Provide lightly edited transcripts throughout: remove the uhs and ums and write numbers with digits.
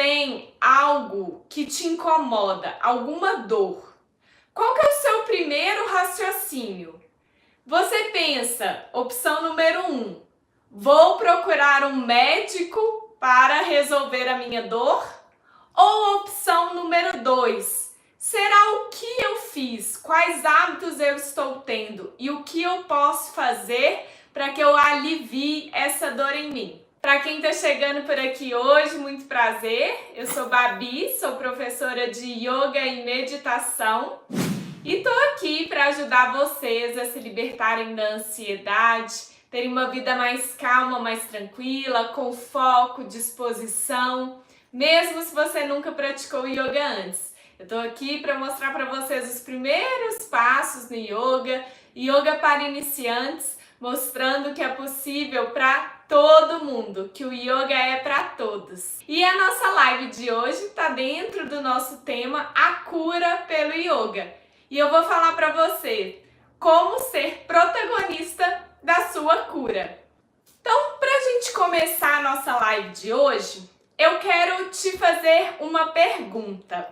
tem algo que te incomoda, alguma dor, qual que é o seu primeiro raciocínio? Você pensa, opção número 1, vou procurar um médico para resolver a minha dor? Ou opção número 2, será o que eu fiz? Quais hábitos eu estou tendo? E o que eu posso fazer para que eu alivie essa dor em mim? Para quem está chegando por aqui hoje, muito prazer. Eu sou Babi, sou professora de yoga e meditação. E tô aqui para ajudar vocês a se libertarem da ansiedade, terem uma vida mais calma, mais tranquila, com foco, disposição, mesmo se você nunca praticou yoga antes. Eu tô aqui para mostrar para vocês os primeiros passos no yoga para iniciantes, mostrando que é possível para todo mundo, que o yoga é para todos. E a nossa live de hoje está dentro do nosso tema, a cura pelo yoga. E eu vou falar para você como ser protagonista da sua cura. Então, para a gente começar a nossa live de hoje, eu quero te fazer uma pergunta.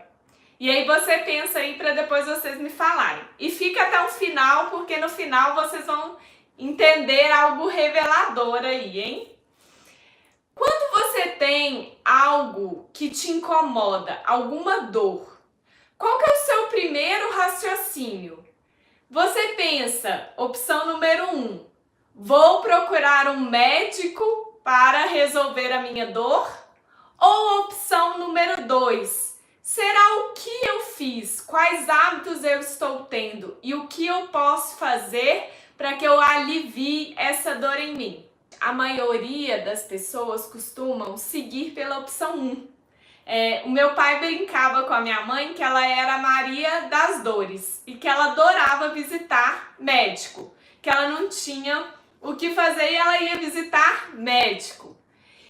E aí você pensa aí para depois vocês me falarem. E fica até o final, porque no final vocês vão entender algo revelador aí, hein? Quando você tem algo que te incomoda, alguma dor, qual que é o seu primeiro raciocínio? Você pensa, opção número 1, vou procurar um médico para resolver a minha dor? Ou opção número 2, será o que eu fiz? Quais hábitos eu estou tendo? E o que eu posso fazer para que eu alivie essa dor em mim? A maioria das pessoas costumam seguir pela opção 1. O meu pai brincava com a minha mãe que ela era a Maria das Dores e que ela adorava visitar médico, que ela não tinha o que fazer e ela ia visitar médico.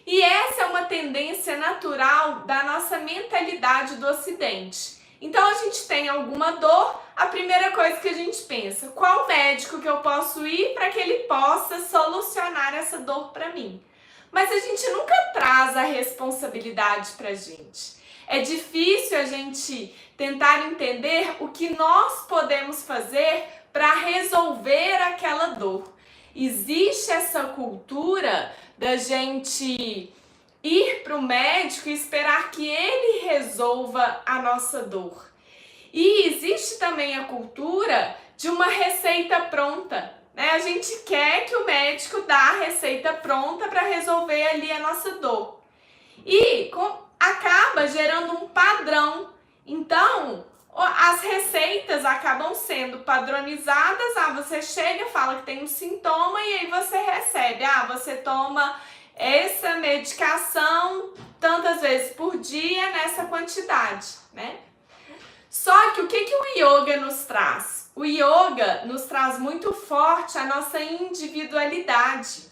E essa é uma tendência natural da nossa mentalidade do Ocidente. Então a gente tem alguma dor, a primeira coisa que a gente pensa, qual médico que eu posso ir para que ele possa solucionar essa dor para mim? Mas a gente nunca traz a responsabilidade pra gente. É difícil a gente tentar entender o que nós podemos fazer para resolver aquela dor. Existe essa cultura da gente ir para o médico e esperar que ele resolva a nossa dor. E existe também a cultura de uma receita pronta. A gente quer que o médico dê a receita pronta para resolver ali a nossa dor. E acaba gerando um padrão. Então, as receitas acabam sendo padronizadas. Você chega, fala que tem um sintoma e aí você recebe. Você toma essa medicação tantas vezes por dia nessa quantidade, né? Só que o que o yoga nos traz? O yoga nos traz muito forte a nossa individualidade.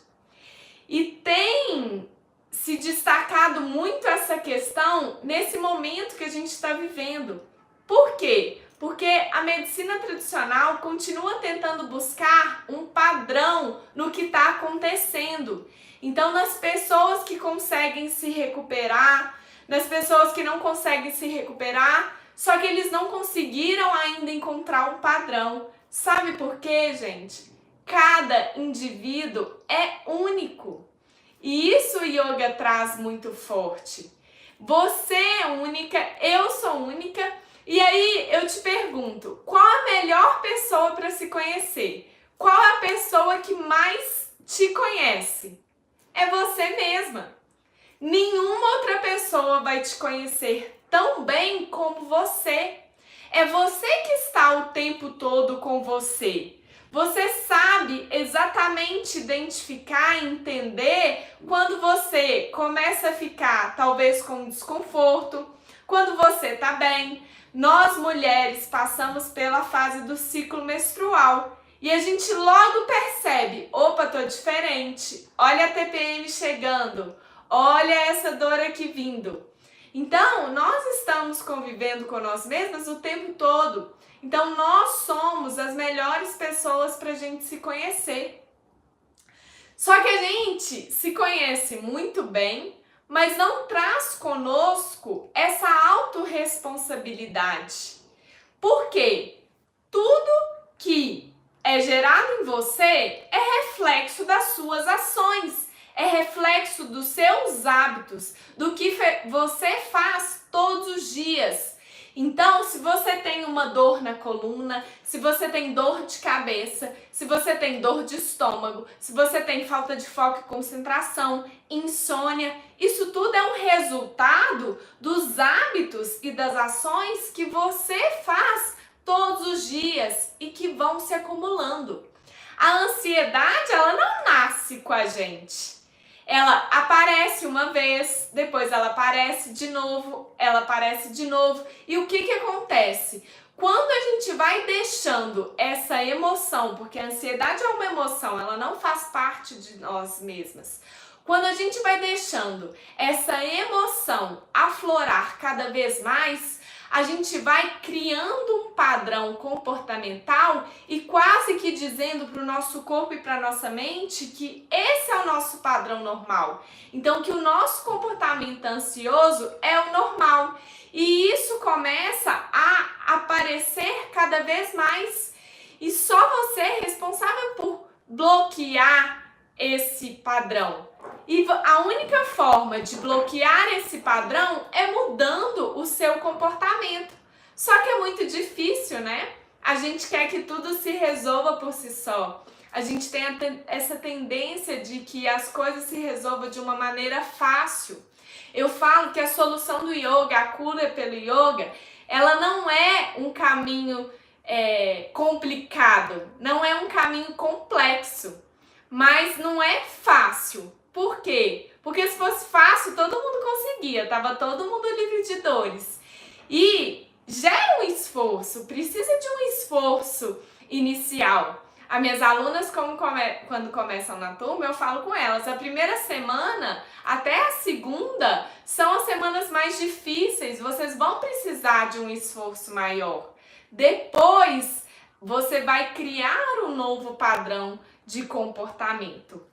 E tem se destacado muito essa questão nesse momento que a gente está vivendo. Por quê? Porque a medicina tradicional continua tentando buscar um padrão no que está acontecendo. Então, nas pessoas que conseguem se recuperar, nas pessoas que não conseguem se recuperar, só que eles não conseguiram ainda encontrar um padrão. Sabe por quê, gente? Cada indivíduo é único. E isso o yoga traz muito forte. Você é única, eu sou única. E aí eu te pergunto, qual a melhor pessoa para se conhecer? Qual é a pessoa que mais te conhece? É você mesma. Nenhuma outra pessoa vai te conhecer tão bem como você. É você que está o tempo todo com você. Você sabe exatamente identificar e entender quando você começa a ficar talvez com desconforto, quando você está bem. Nós mulheres passamos pela fase do ciclo menstrual e a gente logo percebe, opa, tô diferente, olha a TPM chegando, olha essa dor aqui vindo. Então, nós estamos convivendo com nós mesmas o tempo todo. Então, nós somos as melhores pessoas para a gente se conhecer. Só que a gente se conhece muito bem, mas não traz conosco responsabilidade. Por quê? Tudo que é gerado em você é reflexo das suas ações, é reflexo dos seus hábitos, do que você faz todos os dias. Então, se você tem uma dor na coluna, se você tem dor de cabeça, se você tem dor de estômago, se você tem falta de foco e concentração, insônia, isso tudo é um resultado dos hábitos e das ações que você faz todos os dias e que vão se acumulando. A ansiedade, ela não nasce com a gente. Ela aparece uma vez, depois ela aparece de novo, e o que acontece? Quando a gente vai deixando essa emoção, porque a ansiedade é uma emoção, ela não faz parte de nós mesmas. Quando a gente vai deixando essa emoção aflorar cada vez mais, a gente vai criando um padrão comportamental e quase que dizendo para o nosso corpo e para a nossa mente que esse é o nosso padrão normal. Então, que o nosso comportamento ansioso é o normal. E isso começa a aparecer cada vez mais. E só você é responsável por bloquear esse padrão. E a única forma de bloquear esse padrão é mudando o seu comportamento. Só que é muito difícil, né? A gente quer que tudo se resolva por si só. A gente tem essa tendência de que as coisas se resolvam de uma maneira fácil. Eu falo que a solução do yoga, a cura pelo yoga, ela não é um caminho complicado, não é um caminho complexo, mas não é fácil. Por quê? Porque se fosse fácil, todo mundo conseguia, tava todo mundo livre de dores. E gera um esforço, precisa de um esforço inicial. As minhas alunas, quando começam na turma, eu falo com elas, a primeira semana até a segunda são as semanas mais difíceis, vocês vão precisar de um esforço maior. Depois, você vai criar um novo padrão de comportamento.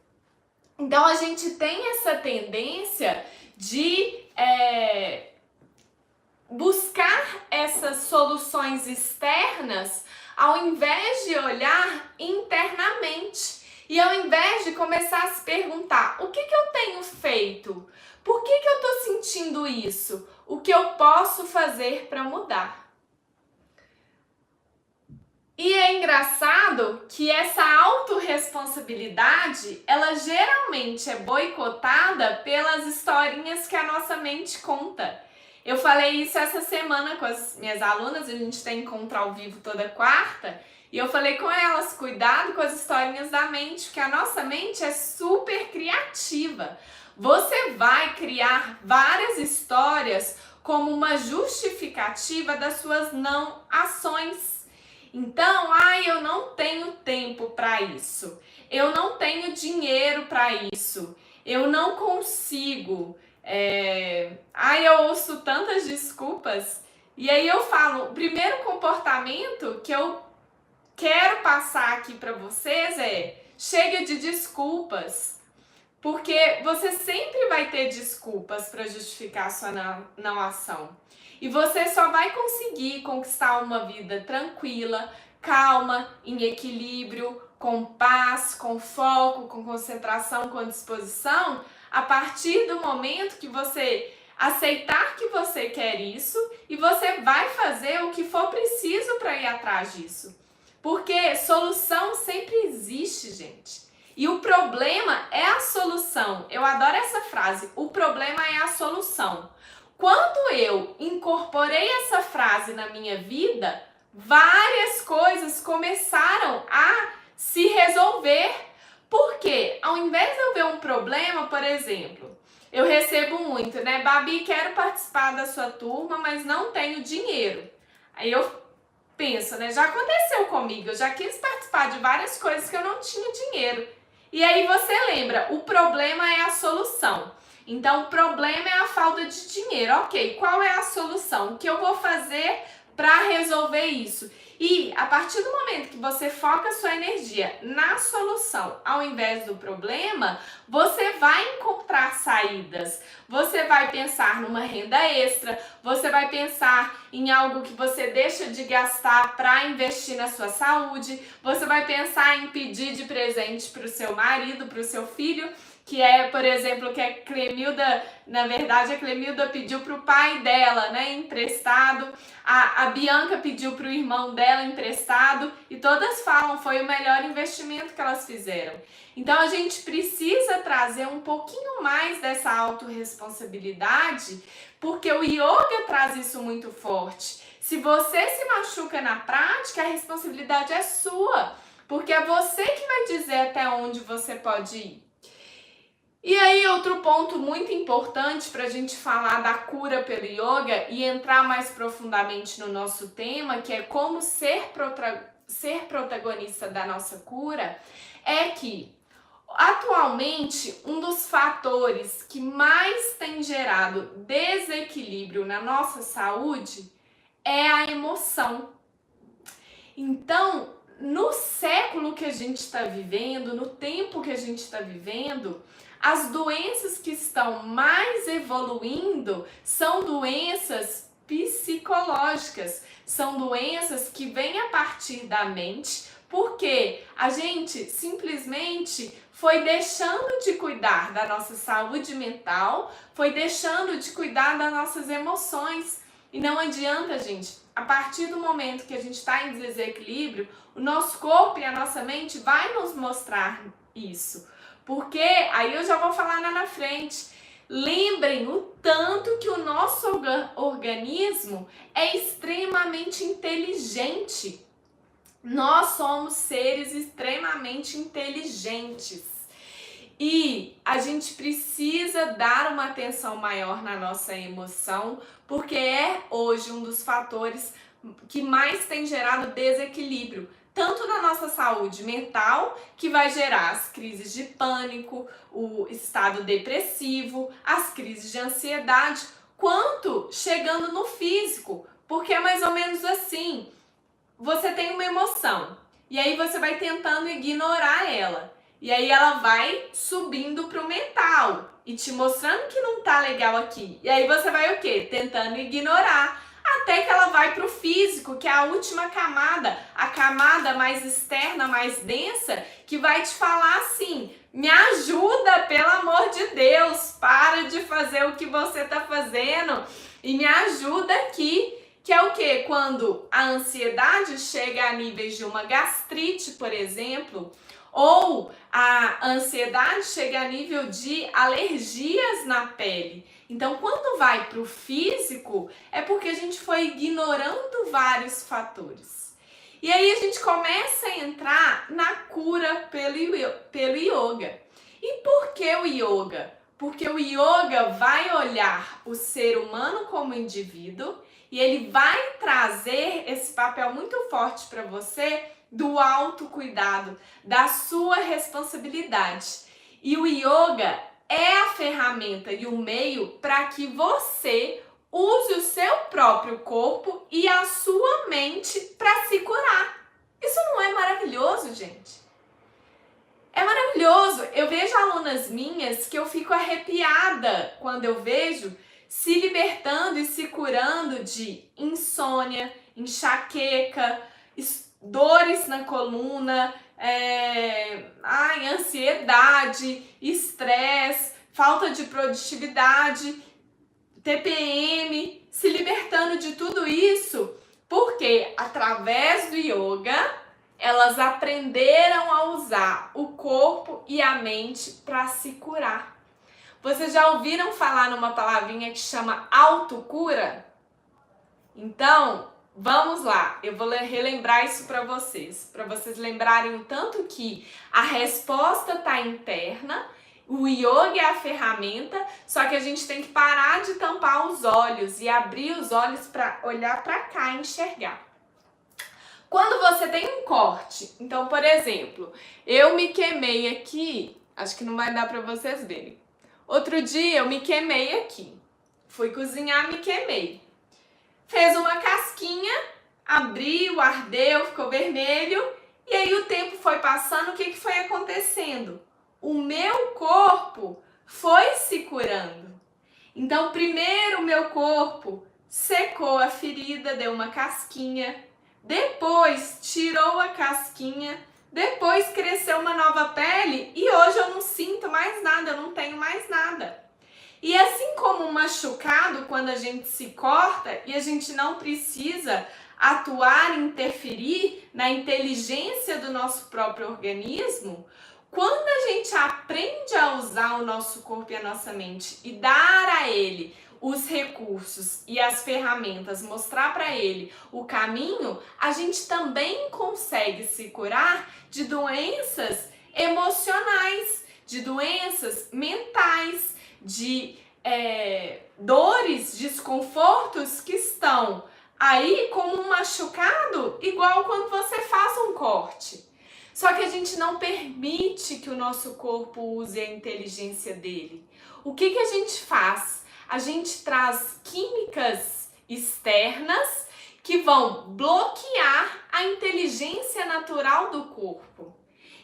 Então, a gente tem essa tendência de buscar essas soluções externas ao invés de olhar internamente. E ao invés de começar a se perguntar, o que eu tenho feito? Por que eu estou sentindo isso? O que eu posso fazer para mudar? E é engraçado que essa autorresponsabilidade, ela geralmente é boicotada pelas historinhas que a nossa mente conta. Eu falei isso essa semana com as minhas alunas, a gente tem encontro ao vivo toda quarta, e eu falei com elas, cuidado com as historinhas da mente, porque a nossa mente é super criativa. Você vai criar várias histórias como uma justificativa das suas não ações. Então, eu não tenho tempo para isso, eu não tenho dinheiro para isso, eu não consigo, eu ouço tantas desculpas. E aí eu falo, o primeiro comportamento que eu quero passar aqui para vocês é, chega de desculpas, porque você sempre vai ter desculpas para justificar a sua não ação. E você só vai conseguir conquistar uma vida tranquila, calma, em equilíbrio, com paz, com foco, com concentração, com disposição, a partir do momento que você aceitar que você quer isso e você vai fazer o que for preciso para ir atrás disso. Porque solução sempre existe, gente. E o problema é a solução. Eu adoro essa frase, o problema é a solução. Quando eu incorporei essa frase na minha vida, várias coisas começaram a se resolver. Porque ao invés de eu ver um problema, por exemplo, eu recebo muito, né? Babi, quero participar da sua turma, mas não tenho dinheiro. Aí eu penso, né? Já aconteceu comigo, eu já quis participar de várias coisas que eu não tinha dinheiro. E aí você lembra, o problema é a solução. Então, o problema é a falta de dinheiro. Ok, qual é a solução? O que eu vou fazer para resolver isso. E a partir do momento que você foca sua energia na solução ao invés do problema, você vai encontrar saídas. Você vai pensar numa renda extra, você vai pensar em algo que você deixa de gastar para investir na sua saúde, você vai pensar em pedir de presente para o seu marido, para o seu filho, que é, por exemplo, que a Clemilda, na verdade, a Clemilda pediu para o pai dela, né, emprestado, a Bianca pediu para o irmão dela emprestado, e todas falam, foi o melhor investimento que elas fizeram. Então, a gente precisa trazer um pouquinho mais dessa autorresponsabilidade, porque o yoga traz isso muito forte. Se você se machuca na prática, a responsabilidade é sua, porque é você que vai dizer até onde você pode ir. E aí, outro ponto muito importante para a gente falar da cura pelo yoga e entrar mais profundamente no nosso tema, que é como ser protagonista da nossa cura, é que atualmente um dos fatores que mais tem gerado desequilíbrio na nossa saúde é a emoção. Então, no século que a gente está vivendo, no tempo que a gente está vivendo, as doenças que estão mais evoluindo são doenças psicológicas, são doenças que vêm a partir da mente, porque a gente simplesmente foi deixando de cuidar da nossa saúde mental, foi deixando de cuidar das nossas emoções. E não adianta, gente, a partir do momento que a gente está em desequilíbrio, o nosso corpo e a nossa mente vai nos mostrar isso. Porque, aí eu já vou falar lá na frente, lembrem o tanto que o nosso organismo é extremamente inteligente. Nós somos seres extremamente inteligentes. E a gente precisa dar uma atenção maior na nossa emoção, porque é hoje um dos fatores que mais tem gerado desequilíbrio, tanto na nossa saúde mental, que vai gerar as crises de pânico, o estado depressivo, as crises de ansiedade, quanto chegando no físico, porque é mais ou menos assim, você tem uma emoção, e aí você vai tentando ignorar ela, e aí ela vai subindo pro mental, e te mostrando que não tá legal aqui, e aí você vai o quê? Tentando ignorar, até que ela vai para o físico, que é a última camada, a camada mais externa, mais densa, que vai te falar assim, me ajuda, pelo amor de Deus, para de fazer o que você está fazendo e me ajuda aqui, que é o quê? Quando a ansiedade chega a níveis de uma gastrite, por exemplo, ou a ansiedade chega a nível de alergias na pele. Então, quando vai para o físico, é porque a gente foi ignorando vários fatores. E aí a gente começa a entrar na cura pelo yoga. E por que o yoga? Porque o yoga vai olhar o ser humano como indivíduo e ele vai trazer esse papel muito forte para você do autocuidado, da sua responsabilidade. E o yoga é a ferramenta e o meio para que você use o seu próprio corpo e a sua mente para se curar. Isso não é maravilhoso, gente? É maravilhoso. Eu vejo alunas minhas que eu fico arrepiada quando eu vejo se libertando e se curando de insônia, enxaqueca, dores na coluna, ansiedade, estresse, falta de produtividade, TPM, se libertando de tudo isso, porque através do yoga elas aprenderam a usar o corpo e a mente para se curar. Vocês já ouviram falar numa palavrinha que chama autocura? Então, vamos lá, eu vou relembrar isso para vocês lembrarem o tanto que a resposta está interna, o yoga é a ferramenta, só que a gente tem que parar de tampar os olhos e abrir os olhos para olhar para cá e enxergar. Quando você tem um corte, então, por exemplo, eu me queimei aqui, acho que não vai dar para vocês verem. Outro dia eu me queimei aqui, fui cozinhar, me queimei. fez uma casquinha, abriu, ardeu, ficou vermelho, e aí o tempo foi passando, o que foi acontecendo? O meu corpo foi se curando. Então, primeiro o meu corpo secou a ferida, deu uma casquinha, depois tirou a casquinha, depois cresceu uma nova pele e hoje eu não sinto mais nada, eu não tenho mais nada. E assim como um machucado, quando a gente se corta e a gente não precisa atuar, interferir na inteligência do nosso próprio organismo, quando a gente aprende a usar o nosso corpo e a nossa mente e dar a ele os recursos e as ferramentas, mostrar para ele o caminho, a gente também consegue se curar de doenças emocionais, de doenças mentais, de dores, desconfortos que estão aí como um machucado, igual quando você faz um corte. Só que a gente não permite que o nosso corpo use a inteligência dele. O que a gente faz? A gente traz químicas externas que vão bloquear a inteligência natural do corpo.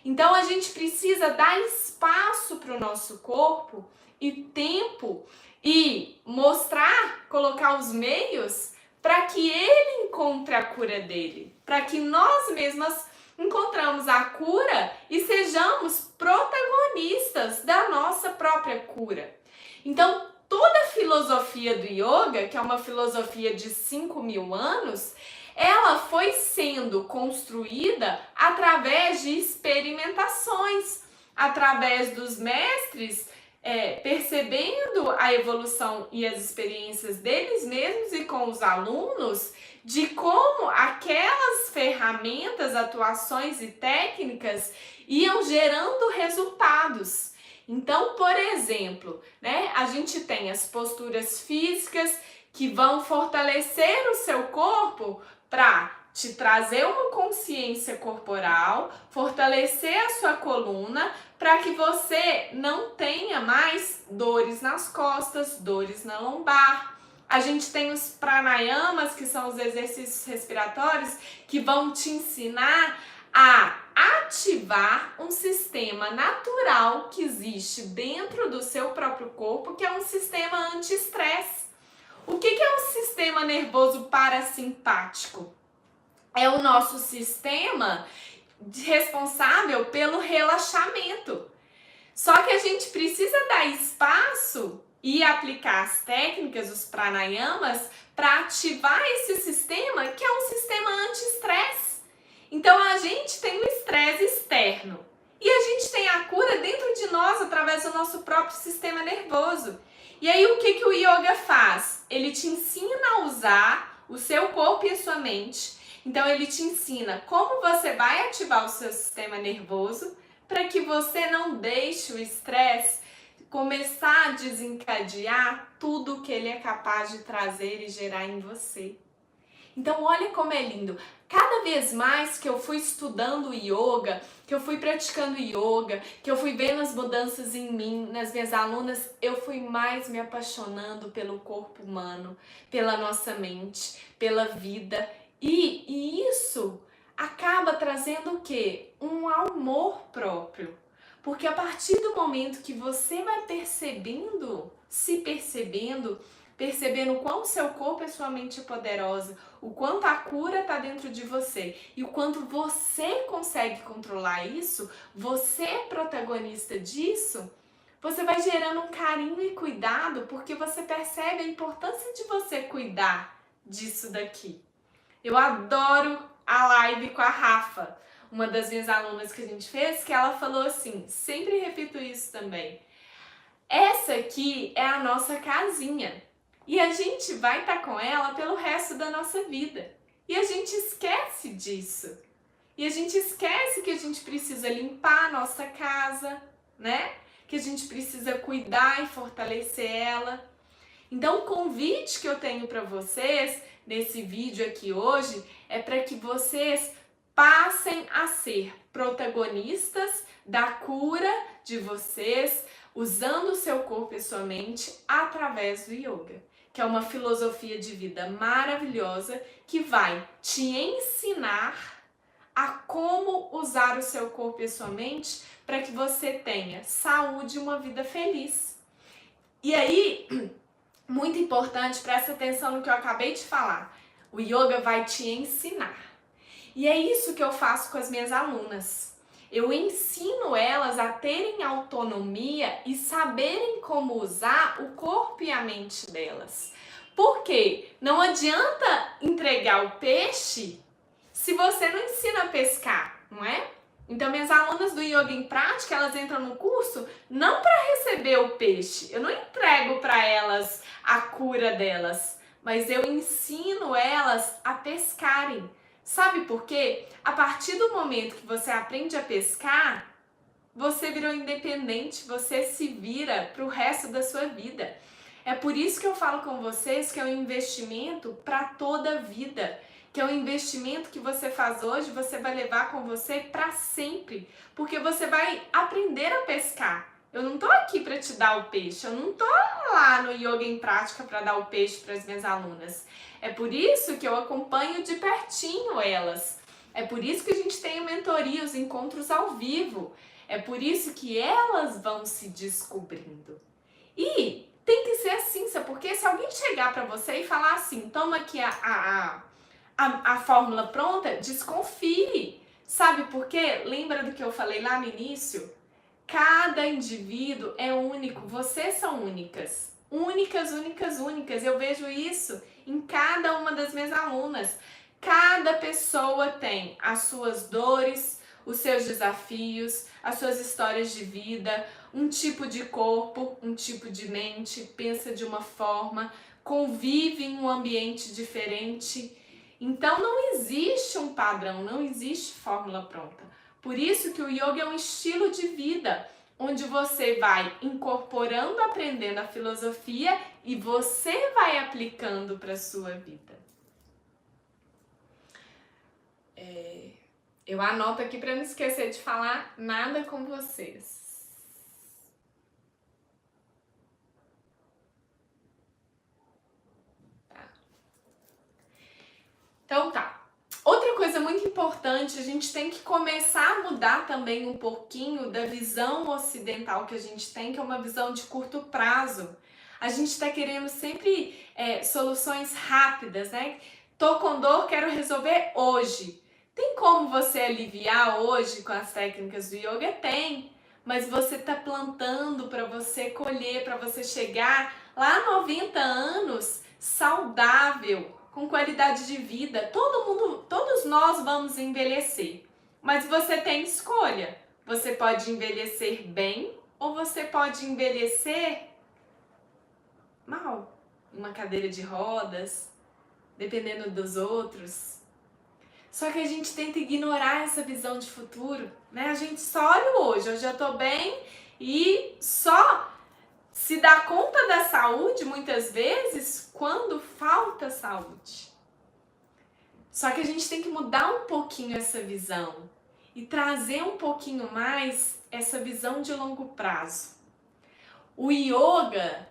Então a gente precisa dar espaço para o nosso corpo e tempo e mostrar, colocar os meios para que ele encontre a cura dele, para que nós mesmas encontramos a cura e sejamos protagonistas da nossa própria cura. Então, toda a filosofia do yoga, que é uma filosofia de 5.000 anos, ela foi sendo construída através de experimentações, através dos mestres percebendo a evolução e as experiências deles mesmos e com os alunos, de como aquelas ferramentas, atuações e técnicas iam gerando resultados. Então, por exemplo, a gente tem as posturas físicas que vão fortalecer o seu corpo para te trazer uma consciência corporal, fortalecer a sua coluna, para que você não tenha mais dores nas costas, dores na lombar. A gente tem os pranayamas, que são os exercícios respiratórios, que vão te ensinar a ativar um sistema natural que existe dentro do seu próprio corpo, que é um sistema anti-estresse. O que é um sistema nervoso parasimpático? É o nosso sistema responsável pelo relaxamento. Só que a gente precisa dar espaço e aplicar as técnicas, os pranayamas, para ativar esse sistema, que é um sistema anti-estresse. Então a gente tem o estresse externo e a gente tem a cura dentro de nós através do nosso próprio sistema nervoso. E aí o que o yoga faz? Ele te ensina a usar o seu corpo e a sua mente. Então ele te ensina como você vai ativar o seu sistema nervoso para que você não deixe o estresse começar a desencadear tudo que ele é capaz de trazer e gerar em você. Então olha como é lindo. Cada vez mais que eu fui estudando yoga, que eu fui praticando yoga, que eu fui vendo as mudanças em mim, nas minhas alunas, eu fui mais me apaixonando pelo corpo humano, pela nossa mente, pela vida. E isso acaba trazendo o quê? Um amor próprio. Porque a partir do momento que você vai percebendo, se percebendo, percebendo o quanto seu corpo e sua mente é poderosa, o quanto a cura está dentro de você e o quanto você consegue controlar isso, você é protagonista disso, você vai gerando um carinho e cuidado, porque você percebe a importância de você cuidar disso daqui. Eu adoro a live com a Rafa, uma das minhas alunas que a gente fez, que ela falou assim, sempre repito isso também, essa aqui é a nossa casinha. E a gente vai estar com ela pelo resto da nossa vida. E a gente esquece disso. E a gente esquece que a gente precisa limpar a nossa casa, Que a gente precisa cuidar e fortalecer ela. Então, o convite que eu tenho para vocês nesse vídeo aqui hoje é para que vocês passem a ser protagonistas da cura de vocês, usando o seu corpo e sua mente através do yoga. que é uma filosofia de vida maravilhosa que vai te ensinar a como usar o seu corpo e a sua mente para que você tenha saúde e uma vida feliz. E aí, muito importante, presta atenção no que eu acabei de falar. O yoga vai te ensinar. E é isso que eu faço com as minhas alunas. Eu ensino elas a terem autonomia e saberem como usar o corpo e a mente delas. Por quê? Não adianta entregar o peixe se você não ensina a pescar, não é? Então, minhas alunas do Yoga em Prática, elas entram no curso não para receber o peixe. Eu não entrego para elas a cura delas, mas eu ensino elas a pescarem. Sabe por quê? A partir do momento que você aprende a pescar, você virou independente, você se vira para o resto da sua vida. É por isso que eu falo com vocês que é um investimento para toda a vida, que é um investimento que você faz hoje, você vai levar com você para sempre, porque você vai aprender a pescar. Eu não tô aqui para te dar o peixe, eu não tô lá no Yoga em Prática para dar o peixe para as minhas alunas. É por isso que eu acompanho de pertinho elas. É por isso que a gente tem a mentoria, os encontros ao vivo. É por isso que elas vão se descobrindo. E tem que ser assim, sabe? Porque se alguém chegar para você e falar assim, toma aqui a fórmula pronta, desconfie. Sabe por quê? Lembra do que eu falei lá no início? Cada indivíduo é único, vocês são únicas. Únicas, únicas, únicas. Eu vejo isso em cada uma das minhas alunas. Cada pessoa tem as suas dores, os seus desafios, as suas histórias de vida, um tipo de corpo, um tipo de mente, pensa de uma forma, convive em um ambiente diferente. Então não existe um padrão, não existe fórmula pronta. Por isso que o yoga é um estilo de vida, onde você vai incorporando, aprendendo a filosofia e você vai aplicando para a sua vida. Eu anoto aqui para não esquecer de falar nada com vocês. Tá. Então tá. Outra coisa muito importante, a gente tem que começar a mudar também um pouquinho da visão ocidental que a gente tem, que é uma visão de curto prazo. A gente está querendo sempre soluções rápidas, né? Tô com dor, quero resolver hoje. Tem como você aliviar hoje com as técnicas do yoga? Tem, mas você tá plantando para você colher, para você chegar lá a 90 anos saudável, com qualidade de vida. Todos nós vamos envelhecer, mas você tem escolha. Você pode envelhecer bem ou você pode envelhecer mal, uma cadeira de rodas, dependendo dos outros. Só que a gente tenta ignorar essa visão de futuro, né? A gente só olha hoje, eu já tô bem e só se dá conta da saúde muitas vezes quando falta saúde. Só que a gente tem que mudar um pouquinho essa visão e trazer um pouquinho mais essa visão de longo prazo. O yoga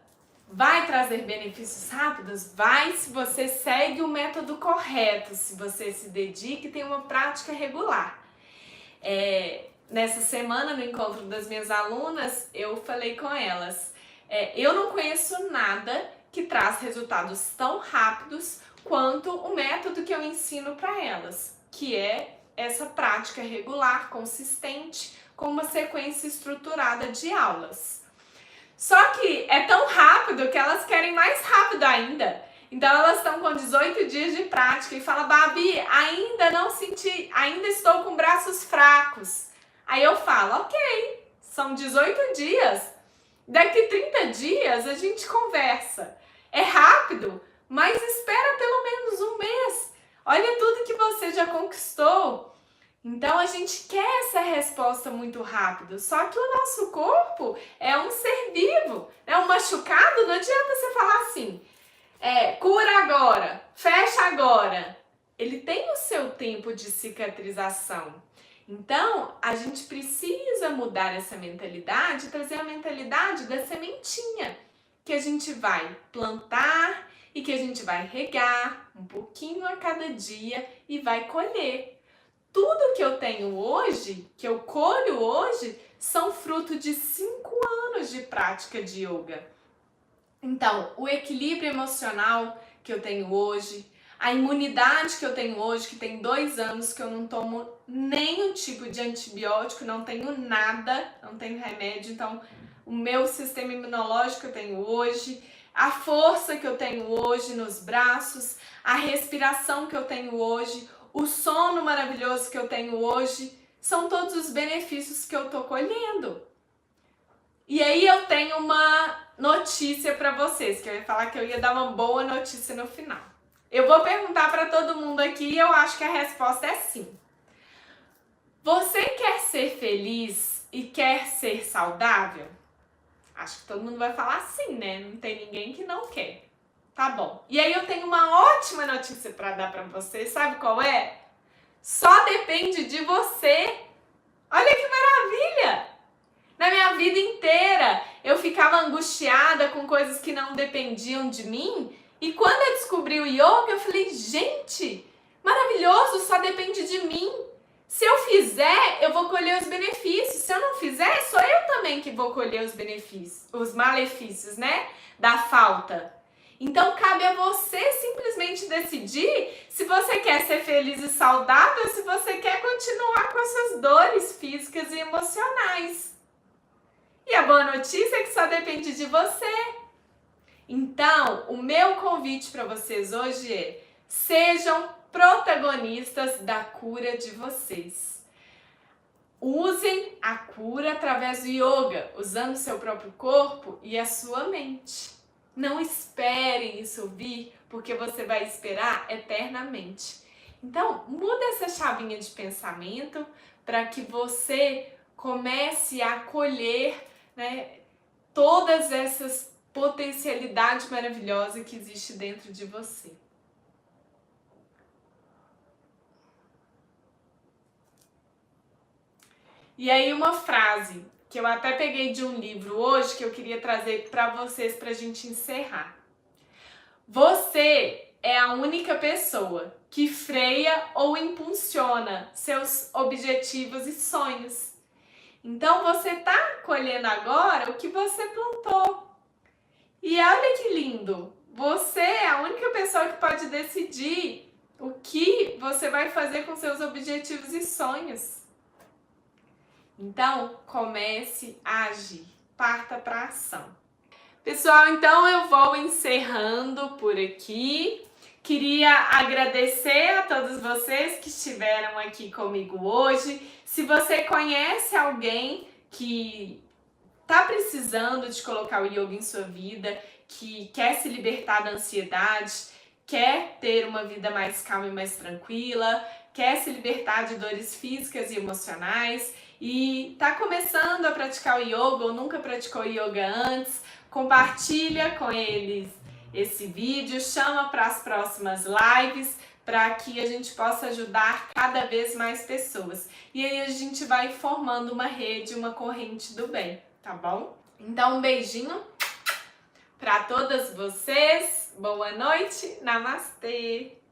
vai trazer benefícios rápidos? Vai, se você segue o método correto, se você se dedica e tem uma prática regular. Nessa semana, no encontro das minhas alunas, eu falei com elas, eu não conheço nada que traz resultados tão rápidos quanto o método que eu ensino para elas, que é essa prática regular, consistente, com uma sequência estruturada de aulas. Só que é tão rápido que elas querem mais rápido ainda. Então elas estão com 18 dias de prática e falam, Babi, ainda não senti, ainda estou com braços fracos. Aí eu falo, ok, são 18 dias, daqui 30 dias a gente conversa. É rápido, mas espera pelo menos um mês. Olha tudo que você já conquistou. Então a gente quer essa resposta muito rápido, só que o nosso corpo é um ser vivo, né? Um machucado, não adianta você falar assim, cura agora, fecha agora. Ele tem o seu tempo de cicatrização. Então a gente precisa mudar essa mentalidade, trazer a mentalidade da sementinha, que a gente vai plantar e que a gente vai regar um pouquinho a cada dia e vai colher. Tudo que eu tenho hoje, que eu colho hoje, são fruto de 5 anos de prática de yoga. Então, o equilíbrio emocional que eu tenho hoje, a imunidade que eu tenho hoje, que tem 2 anos que eu não tomo nenhum tipo de antibiótico, não tenho nada, não tenho remédio, então o meu sistema imunológico eu tenho hoje, a força que eu tenho hoje nos braços, a respiração que eu tenho hoje, o sono maravilhoso que eu tenho hoje, são todos os benefícios que eu tô colhendo. E aí eu tenho uma notícia para vocês, que eu ia falar que eu ia dar uma boa notícia no final. Eu vou perguntar para todo mundo aqui e eu acho que a resposta é sim. Você quer ser feliz e quer ser saudável? Acho que todo mundo vai falar sim, né? Não tem ninguém que não quer. Tá bom. E aí eu tenho uma ótima notícia para dar para vocês. Sabe qual é? Só depende de você. Olha que maravilha! Na minha vida inteira eu ficava angustiada com coisas que não dependiam de mim. E quando eu descobri o yoga, eu falei, gente, maravilhoso, só depende de mim. Se eu fizer, eu vou colher os benefícios. Se eu não fizer, sou eu também que vou colher os benefícios, os malefícios, né? Da falta. Então, cabe a você simplesmente decidir se você quer ser feliz e saudável ou se você quer continuar com essas dores físicas e emocionais. E a boa notícia é que só depende de você. Então, o meu convite para vocês hoje é: sejam protagonistas da cura de vocês. Usem a cura através do yoga, usando o seu próprio corpo e a sua mente. Não esperem isso vir, porque você vai esperar eternamente. Então, muda essa chavinha de pensamento para que você comece a colher, né, todas essas potencialidades maravilhosas que existe dentro de você. E aí uma frase que eu até peguei de um livro hoje que eu queria trazer para vocês para a gente encerrar. Você é a única pessoa que freia ou impulsiona seus objetivos e sonhos. Então você está colhendo agora o que você plantou. E olha que lindo! Você é a única pessoa que pode decidir o que você vai fazer com seus objetivos e sonhos. Então, comece a agir, parta para a ação. Pessoal, então eu vou encerrando por aqui. Queria agradecer a todos vocês que estiveram aqui comigo hoje. Se você conhece alguém que está precisando de colocar o yoga em sua vida, que quer se libertar da ansiedade, quer ter uma vida mais calma e mais tranquila, quer se libertar de dores físicas e emocionais e está começando a praticar o yoga ou nunca praticou yoga antes, compartilha com eles esse vídeo, chama para as próximas lives para que a gente possa ajudar cada vez mais pessoas. E aí a gente vai formando uma rede, uma corrente do bem, tá bom? Então um beijinho para todas vocês, boa noite, namastê!